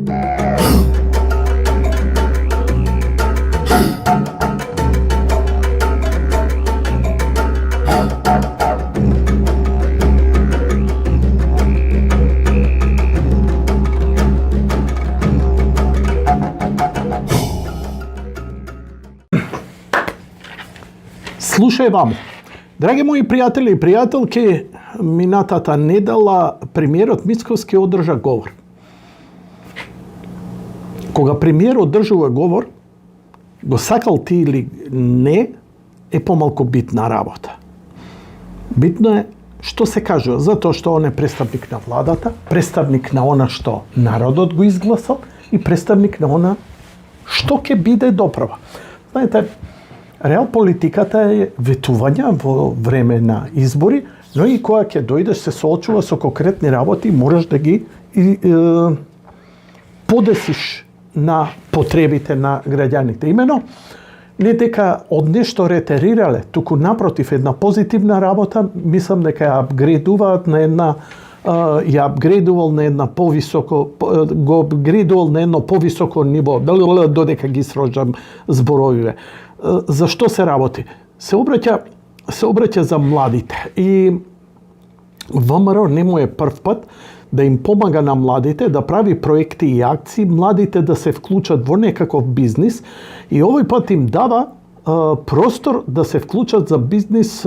Слушај ваму. Драги мои пријатели и пријателки, минатата недела премиерот Мицковски одржа говор. Кога премиер одржува говор, го сакал ти или не, е помалку битна работа. Битно е што се кажува, затоа што он е представник на владата, представник на она што народот го изгласал и представник на она што ќе биде доправа. Знаете, реал политиката е ветување во време на избори, но и кога ќе дојдеш се соочува со конкретни работи, мораш да ги подесиш на потребите на граѓаните. Имено, не дека од нешто ретерирале, туку напротив една позитивна работа, мислам дека ја апгрейдуваат на една ја апгрейдувал на една повисоко, го апгрейдувал на едно повисоко ниво, додека ги срочам зборовиве. За што се работи? Се обраќа за младите. И ВМРО не му е прв пат да им помага на младите, да прави проекти и акции, младите да се вклучат во некаков бизнис и овој пат им дава простор да се вклучат за бизнис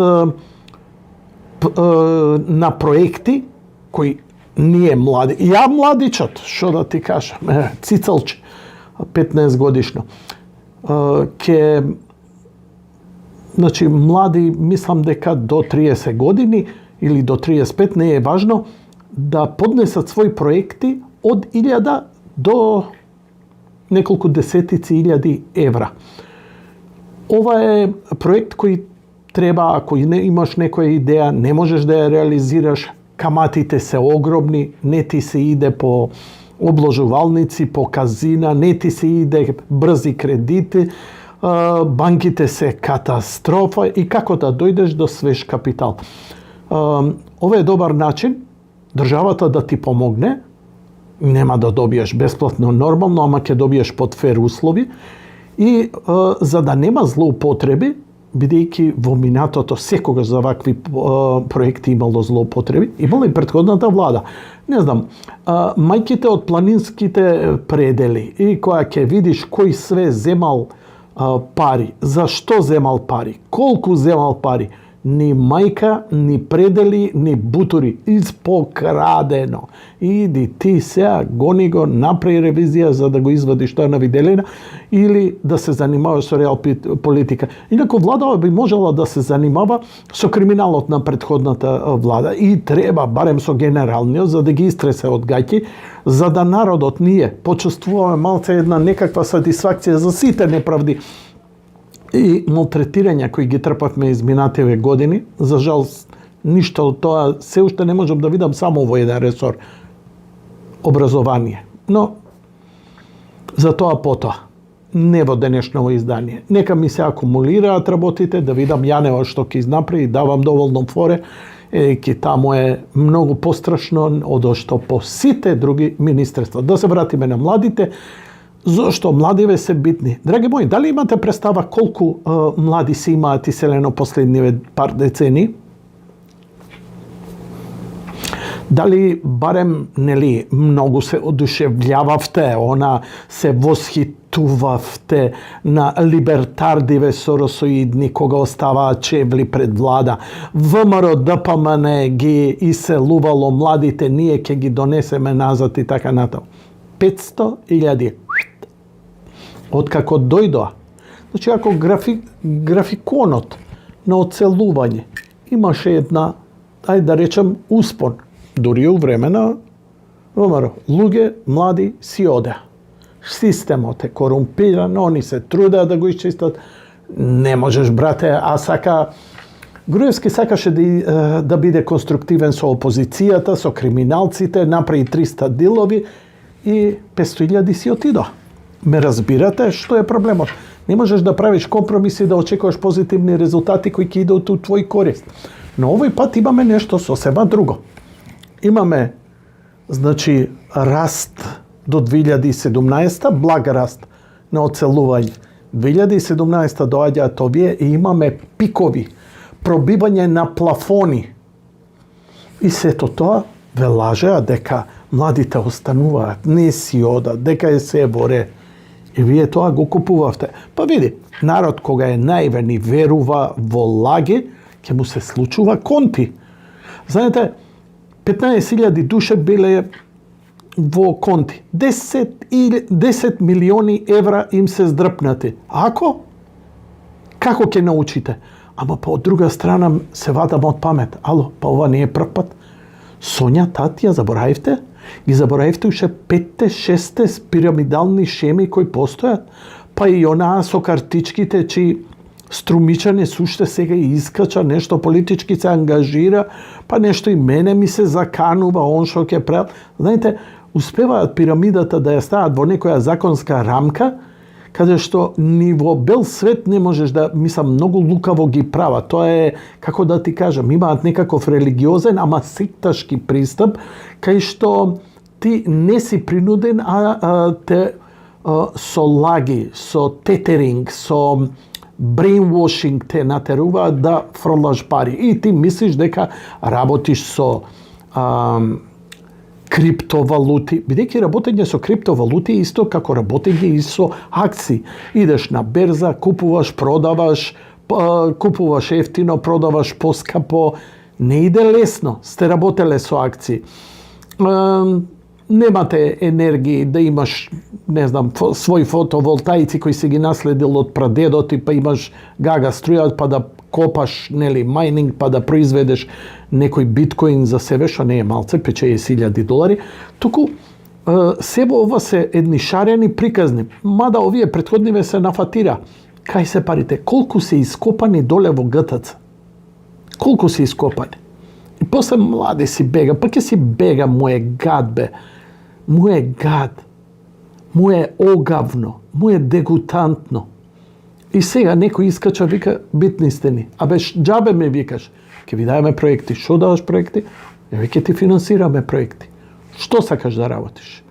на проекти кои ние млади. Ја младичот, што да ти кажам, цицалче, 15 годишно. Значи, млади, мислам дека до 30 години или до 35, не е важно, да поднесат своји проекти од 1000 до неколку десетици илјади евра. Ова е проект кој треба, ако имаш некоја идеја, не можеш да ја реализираш, каматите се огромни, не ти се иде по обложувалници, по казина, не ти се иде брзи кредити, банките се катастрофа и како да дојдеш до свеж капитал. Ова е добар начин државата да ти помогне, нема да добиеш бесплатно нормално, ама ќе добиеш под фер услови и за да нема злоупотреби, бидејќи во минатото секогаш за вакви проекти имало злоупотреби, имала и претходната влада. Не знам, мајките од планинските предели и која ќе видиш кој све земал пари, зашто земал пари, колку земал пари, ни мајка, ни предели, ни бутури, испокрадено. Иди ти сега, гони го, направи ревизија за да го извадиш тоа на виделина или да се занимаваш со реал политика. Инаку владава би можела да се занимава со криминалот на претходната влада и треба, барем со генералниот, за да ги истресе од гаќи, за да народот ние почувствуваме малце една некаква сатисфакција за сите неправди и малтретирања кои ги трпавме изминативе години. За жал, ништо од тоа се уште не можам да видам само во еден ресор, образование. Но за тоа потоа, не во денешново издание. Нека ми се акумулираат работите, да видам Јанева што ќе изнаправи, давам доволно форе, ки таму е многу пострашно од што по сите други министерства. Да се вратиме на младите, зашто младиве се битни. Драги мои, дали имате представа колку млади се имаат иселено последниве пар децени? Дали барем, нели, многу се одушевљававте, се восхитувавте на либертардиве соросоидни кога оставаат чевли пред влада. ВМРО ДПМН ги иселувало младите, ние ќе ги донесеме назад и така натаму. 500.000. Откако дојдоа. Значи, ако графиконот на оцелување имаше една, ајде да речем, успон, дури у време на ВМРО, луѓе млади си одеа. Системот е корумпиран, они се трудеа да го исчистат. Не можеш, брате, а сака... Груевски сакаше да биде конструктивен со опозицијата, со криминалците, направи 300 дилови и 500.000 си отидоа. Ме разбирате што е проблемот? Не можеш да правиш компромиси да очекуваш позитивни резултати кои ќе идат у твој корист. Но овој пат имаме нешто сосема друго. Имаме, значи, раст до 2017 благ раст на оцелување. 2017 доаѓаат овие и имаме пикови, пробивање на плафони. И сето тоа ве лажеа дека младите остануваат, не си одат, дека е се воре. И вие тоа го купувавте. Па види, народ кога е наивен и верува во лаги, ќе му се случува конти. Знаете, 15.000 души биле во конти. 10 милиони евра им се здрпнати. Ако? Како ќе научите? Ама па од друга страна се вадам од памет. Ало, па ова не е прв пат. Сонја Татија, заборавивте? Ги заборавивте уште 5-6 пирамидални шеми кои постојат? Па и онаа со картичките, чи Струмичане суште сега и искача, нешто политички се ангажира, па нешто и мене ми се заканува, он што ќе прават. Знаете, успеваат пирамидата да ја стават во некоја законска рамка, каде што ни во бел свет не можеш да, мислам, многу лукаво ги прават. Тоа е, како да ти кажам, имаат некаков религиозен, ама секташки пристап, кај што ти не си принуден, со лаги, со тетеринг, со brainwashing те натеруваат да фрлаш пари. И ти мислиш дека работиш со криптовалути. Бидејќи работење со криптовалути е исто како работење и со акции. Идеш на берза, купуваш, продаваш, купуваш ефтино, продаваш поскапо. Не иде лесно. Сте работеле со акции. Немате енергии да имаш, не знам, своји фотоволтаици кои си ги наследил од прадедот и па имаш гага струја, па да копаш, нели, майнинг, па да произведеш некој биткоин за себе, што не е малце, $50,000, туку се ова се едни шарени приказни. Мада овие претходниве се нафатира. Кај се парите? Колку се ископани доле во ГТЦ? Колку се ископани? И после млади си бега, па ќе си бега, му е гад, бе. Му е гад. Му е огавно. Му е дегутантно. И сега некој искача, вика, битни сте ни. Абе, џабе ме викаш. Ке ви дајме проекти. Што даваш проекти? Еве ке ти финансираме проекти. Што сакаш да работиш?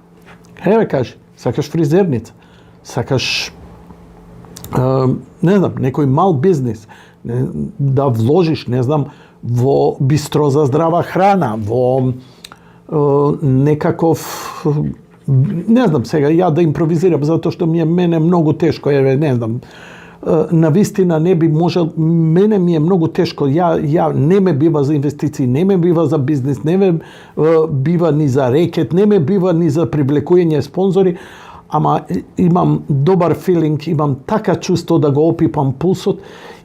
Еве кажи, сакаш фризерница, сакаш не знам, некој мал бизнис, да вложиш, не знам, во бистро за здрава храна, во некаков, не знам сега, ја да импровизирам, затоа што ми е мене многу тешко, еве, не знам, на вистина не би можел, мене ми е многу тешко, ја не ме бива за инвестиции, не ме бива за бизнес, не ме бива ни за рекет, не ме бива ни за привлекување спонзори, ама имам добар филинг, имам така чувство да го опипам пулсот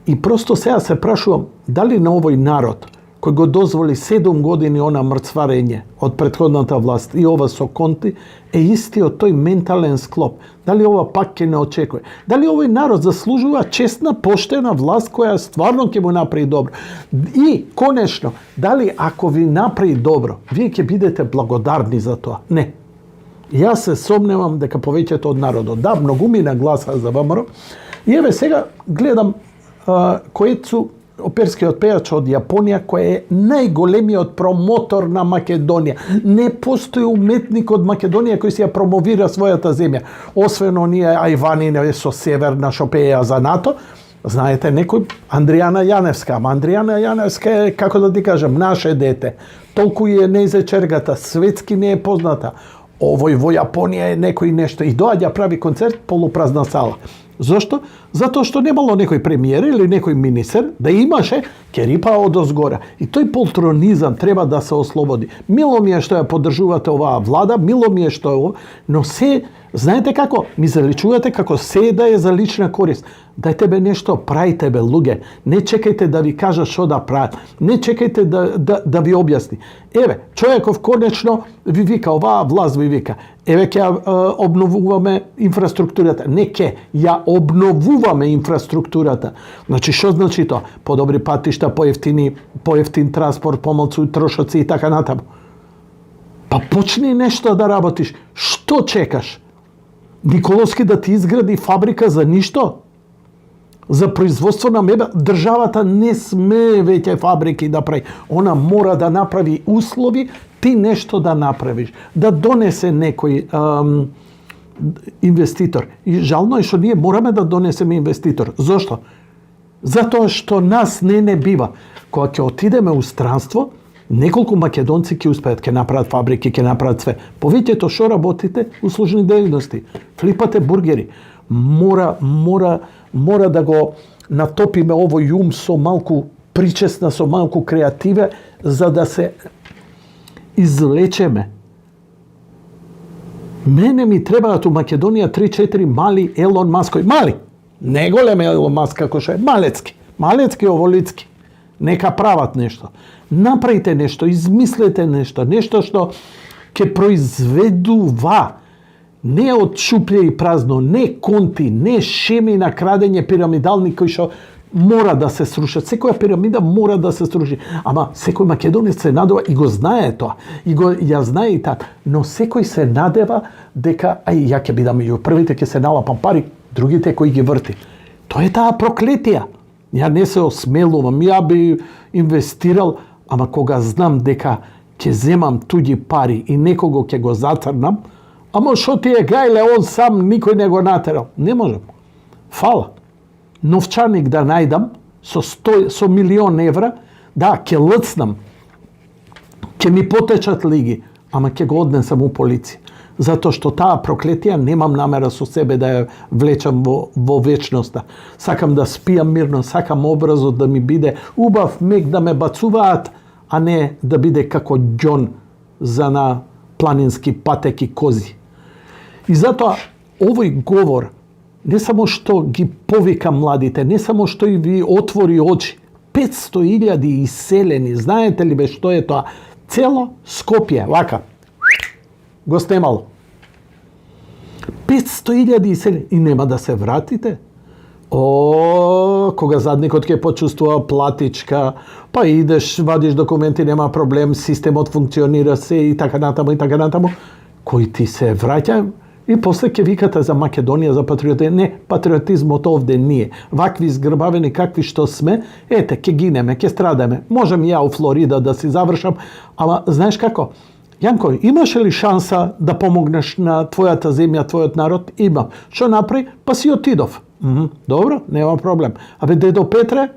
и просто сега се прашувам, дали на овој народ, кој го дозволи 7 години она мрцварење од претходната власт и ова со конти, е истиот тој ментален склоп. Дали ова пак ќе не очекува? Дали овој народ заслужува честна, поштена власт која стварно ќе му направи добро? И, конечно, дали ако ви направи добро, вие ќе бидете благодарни за тоа? Не. Јас се сомневам дека повеќето од народот, да, многумина гласа за ВМРО, и еве сега гледам Коецу, оперскиот пејач од Јапонија, кој е најголемиот промотор на Македонија. Не постои уметник од Македонија кој си ја промовира својата земја. Освен оние ајванини со северна што пееа за НАТО, знаете некој, Андријана Јаневска. Ама Андријана Јаневска е, како да ти кажам, наше дете. Толку е нејзе чергата, светски не е позната. Овој во Јапонија е некој нешто. И доаѓа прави концерт, полупразна сала. Зошто? Затоа што немало некој премиер или некој министер, да имаше, ќе рипа одозгора. И тој полтронизам треба да се ослободи. Мило ми е што ја поддржувате оваа влада, мило ми е што е ова, но се, знаете како, ми заличувате како се да е за лична корист. Дајте бе нешто, правите бе луѓе. Не чекајте да ви кажа што да прават. Не чекајте да ви објасни. Еве, човеков конечно ви вика, оваа власт ви вика, еве ќе обновуваме инфраструктурата. Не ќе, ја обновуваме инфраструктурата. Значи, што значи тоа? Подобри патишта, поевтин транспорт, помалку трошоци и така натаму. Па почни нешто да работиш. Што чекаш? Николовски да ти изгради фабрика за ништо? За производство на мебел? Државата не сме веќе фабрики да прави. Она мора да направи услови, ти нешто да направиш, да донесе некој инвеститор. И жално е што ние мораме да донесеме инвеститор. Зошто? Затоа што нас не бива. Кога ќе отидеме у странство, неколку македонци ќе успеат, ќе направат фабрики, ќе направат све. Повеќето што работите услужни дејности, флипате бургери. Мора да го натопиме овој ум со малку причесна, со малку креативе, за да се извлечеме. Мене ми требаат у Македонија 3-4 мали Елон Маскови. Мали! Не голем Елон Маск како што е. Малецки оволицки. Нека прават нешто. Направите нешто, измислете нешто што ќе произведува. Не од шуплje и празно, не конти, не шеми на крадење пирамидални кои што мора да се срушат. Секоја пирамида мора да се сруши. Ама секој македонец се надева и го знае тоа. Ја знае и таа. Но секој се надева дека ја ќе бидам меѓу првите, ќе се налапам пари, другите кои ги врти. Тоа е таа проклетија. Ја не се осмелувам, ја би инвестирал, ама кога знам дека ќе земам туѓи пари и некого ќе го зацрнам, ама шо ти е гајле, он сам никој не го натерал. Не можам. Фала. Новчаник да најдам со милион евра, да, ќе лцнам, ќе ми потечат лиги, ама ќе го однесам у полиција. Затоа што таа проклетија немам намера со себе да ја влечам во вечноста. Сакам да спијам мирно, сакам образот да ми биде убав, мек да ме бацуваат, а не да биде како ѓон за на планински патеки кози. И затоа овој говор не само што ги повика младите, не само што и ви отвори очи. 500.000 иселени, знаете ли бе што е тоа? Цело Скопје, вака, го снемало. 500.000 иселени и нема да се вратите? Кога задникот ќе почувствува платичка, па идеш, вадиш документи, нема проблем, системот функционира се и така натаму. Кој ти се враќа? И после ќе викате за Македонија, за патриотизм. Не, патриотизмот овде ние. Вакви згрбавени какви што сме, ете, ќе гинеме, ќе страдаме. Можем ја у Флорида да си завршам, ама знаеш како? Јанко, имаш ли шанса да помогнеш на твојата земја, твојот народ? Имам. Што направи? Па си отидов. Добро, нема проблем. Абе, дедо Петре,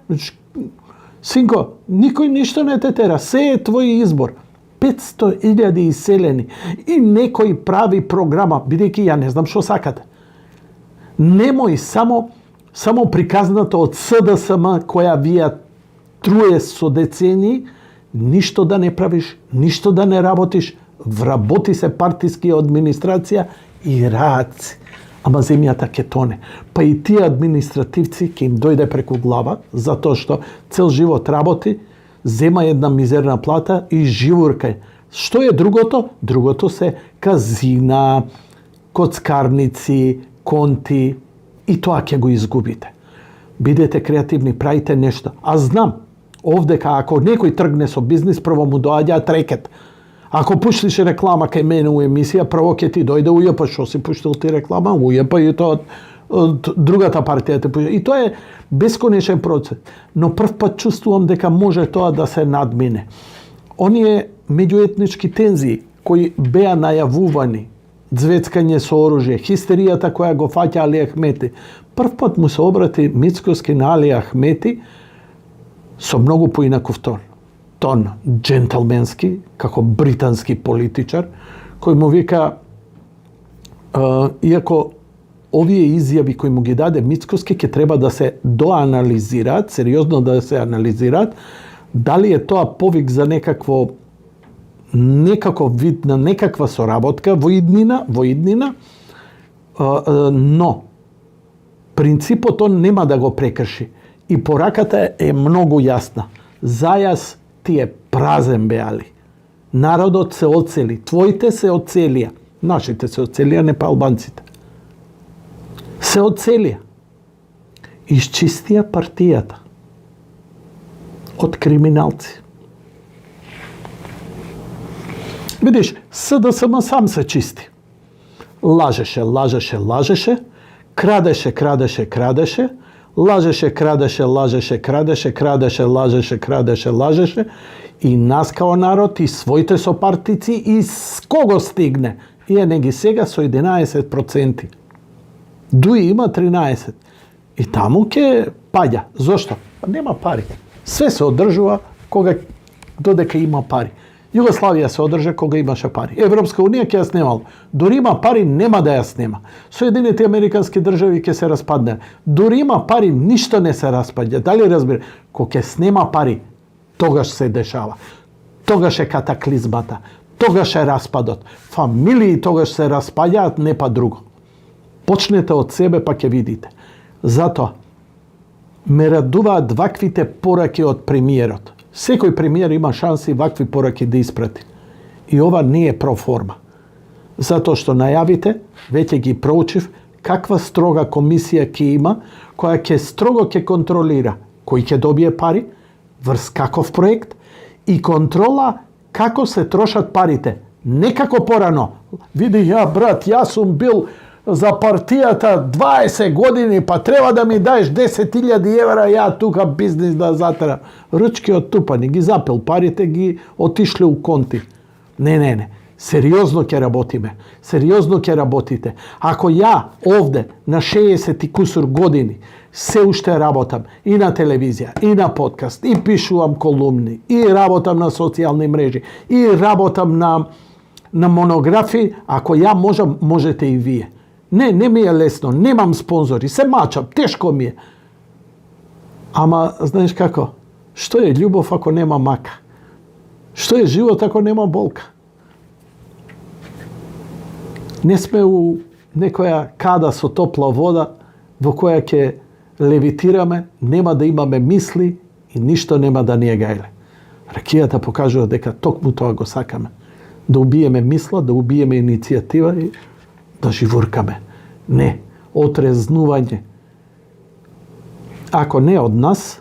синко, никој ништо не те тера, се е твој избор. 500.000 иселени и некој прави програма, бидејќи ја не знам што сакате. Немој само приказната од СДСМ која вија труе со децени, ништо да не правиш, ништо да не работиш, вработи се партиски администрација и раци. Ама земјата ќе тоне. Па и тие административци ќе им дојде преку глава, затоа што цел живот работи, зема една мизерна плата и живуркај. Што е другото? Другото се казина, коцкарници, конти и тоа ќе го изгубите. Бидете креативни, правите нешто. А знам, овдека ако некој тргне со бизнис, прво му доаѓа трекет. Ако пуштиш реклама кај мене у емисија, прво ќе ти дојде ујапа, што си пуштил ти реклама, ујапа и тоа од другата партија те пуштил. И тоа е бесконечен процес. Но прв пат чувствувам дека може тоа да се надмине. Оние меѓуетнички тензии кои беа најавувани, звецкање со оружје, хистеријата која го фаќа Али Ахмети, прв пат му се обрати Мицкоски на Али Ахмети со многу поинаков тон, джентълменски, како британски политичар, кој му вика, иако овие изјави кои му ги даде Мицкоски ќе треба да се доанализираат, сериозно да се анализираат, дали е тоа повик за некаков вид на некаква соработка во иднина, но принципот он нема да го прекрши. И пораката е многу јасна. Зајас ти е празен беали. Народот се оцели, твоите се оцелија, нашите се оцелија, не па албанците. Се оцелија. Исчистија партијата од криминалци. Видиш, СДСМ сам се чисти. Лажеше, крадеше, lažeše, kradeše i nas kao narod i svojte so partici i s kogo stigne. I negi sega so 11%. Duji ima 13%. I tamo ke palja. Zašto? Pa nema pari. Sve se održava koga dodeka ima pari. Jugoslavija se održe koga imaše pari. Evropska unija ke jas nemalo. Dur ima pari, nema da jas nema. Sojedinite amerikanske državi ke se raspadne. Dur ima pari, ništa ne se raspadne. Da li razbire? Ko ke snema pari, togaš se dešava. Togaš je kataklizmata. Togaš je raspadot. Familiji togaš se raspadjat, ne pa drugo. Počnete od sebe pa ke vidite. Zato me radува дваквите пораки од премиерот. Секој премиер има шанси вакви пораки да испрати. И ова не е проформа. Затоа што најавите, веќе ги проучив, каква строга комисија ќе има, која ќе строго ќе контролира кој ќе добие пари, врз каков проект и контрола како се трошат парите. Не како порано. Види, брат, јас сум бил за партијата 20 години, па треба да ми даеш 10.000 евра, ја тука бизнис да затерам. Ручки оттупани, ги запел парите, ги отишле у конти. Не. Сериозно ќе работиме. Сериозно ќе работите. Ако ја овде на 60 и кусур години се уште работам и на телевизија, и на подкаст, и пишувам колумни, и работам на социјални мрежи, и работам на монографии, ако ја можам, можете и вие. Не ми е лесно, немам спонзори, се мачам, тешко ми е. Ама, знаеш како? Што е љубов ако нема мака? Што е живот ако нема болка? Не сме у некоја када со топла вода во која ќе левитираме, нема да имаме мисли и ништо нема да ни е гајле. Ракијата покажува дека токму тоа го сакаме. Да убиеме мисла, да убиеме иницијатива и да живуркаме. Не, отрезнување. Ако не од нас,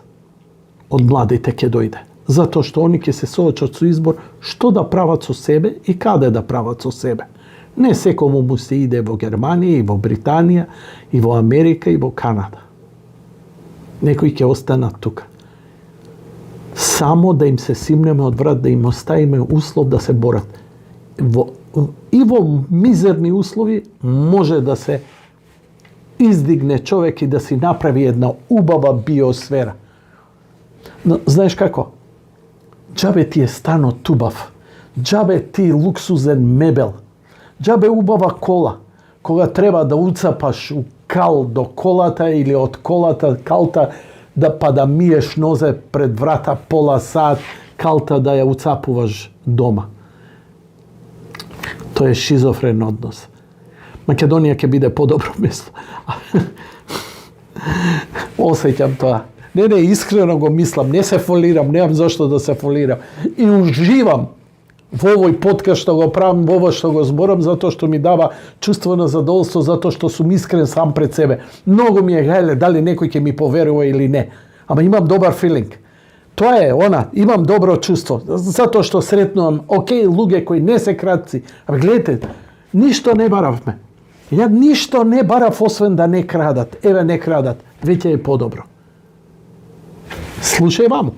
од младите ќе дојде. Затоа што они ќе се соочат со избор што да прават со себе и каде да прават со себе. Не секому му се иде во Германија, и во Британија, и во Америка, и во Канада. Некои ќе останат тука. Само да им се симнеме од врат, да им оставиме услов да се борат. И во мизерни услови може да се издигне човек и да си направи една убава биосфера. Но знаеш како? Џабе ти е станот тубав. Џабе ти луксузен мебел. Џабе убава кола. Кога треба да уцапаш у кал до колата или од колата калта да миеш нозе пред врата пола сат, калта да ја уцапуваш дома. Тоа е шизофрен однос. Македонија ќе биде подобро место. Осеќам тоа. Не, искрено го мислам, не се фолирам, немам зашто да се фолирам. И уживам во овој подкаст што го правам, во ово што го зборам, затоа што ми дава чувство на задоволство, затоа што сум искрен сам пред себе. Многу ми е гајле дали некој ќе ми поверува или не. Ама имам добар филинг. Тоа е, имам добро чувство. Затоа што сретнувам, луѓе кои не се кратци. Абе, гледате, ништо не баравме. Ја ништо не барав, освен да не крадат. Еве, не крадат. Веќе е подобро. Слушај ваму.